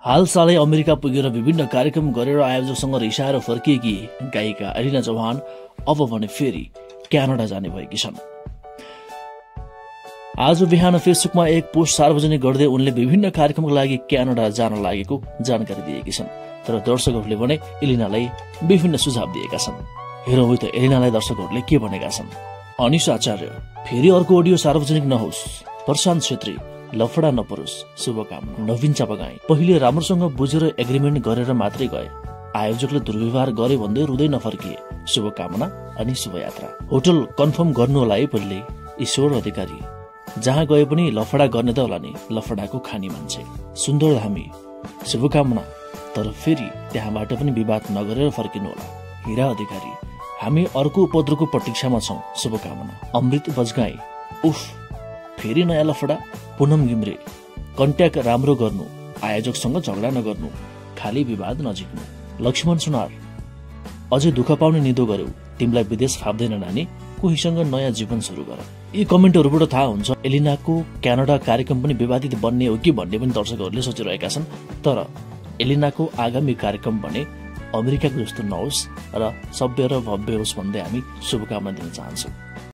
हालसालै अमेरिका पुगेर विभिन्न कार्यक्रम गरेर आयोजकसँग रिसाएर फर्किएकी गायिका एलिना चौहान अब भने फेरि क्यानाडा जाने भएकी छन्। आज बिहान फेसबुकमा एक पोस्ट सार्वजनिक गर्दै उनले विभिन्न कार्यक्रमका लागि क्यानाडा जान लागेको जानकारी दिएकी छन्। तर दर्शकहरूले भने एलिनालाई विभिन्न सुझाव दिएका छन्। हेरौँ त एलिनालाई दर्शकहरूले के भनेका छन्। अनिश आचार्य, फेरि अर्को अडियो सार्वजनिक नहोस्। प्रशान्त छेत्री, लफडा नपरोस्, शुभकामना। नवीन चापागाई, पहिले राम्रोसँग बुझेर एग्रिमेन्ट गरेर मात्रै गए, आयोजकले दुर्व्यवहार गरे भन्दै रुँदै नफर्किए, शुभकामना अनि शुभयात्रा। होटल कन्फर्म गर्नु होला है पहिले। ईश्वर अधिकारी, जहाँ गए पनि लफडा गर्ने त होला नि, लफडाको खानी मान्छे। सुन्दर धामी, शुभकामना, तर फेरि त्यहाँबाट पनि विवाद नगरेर फर्किनु होला। हिरा अधिकारी, हामी अर्को उपद्रवको प्रतीक्षामा छौं, शुभकामना। अमृत बजगाई, उफ फेरि नयाँ लफडा। पूनम घिम्रे, कन्ट्याक्ट राम्रो गर्नु, आयोजकसँग झगडा नगर्नु, खाली विवाद नजिक्नु। लक्ष्मण सुनार, अझै दुःख पाउने निदो गर्यौ, तिमीलाई विदेश फाप्दैन नानी, कोहीसँग नयाँ जीवन सुरु गर। यी कमेन्टहरूबाट थाहा हुन्छ एलिनाको क्यानाडा कार्यक्रम पनि विवादित बन्ने हो कि भन्ने पनि दर्शकहरूले सोचिरहेका छन्। तर एलिनाको आगामी कार्यक्रम भने अमेरिकाको जस्तो नहोस् र सभ्य र भव्य होस् भन्दै हामी शुभकामना दिन चाहन्छौँ।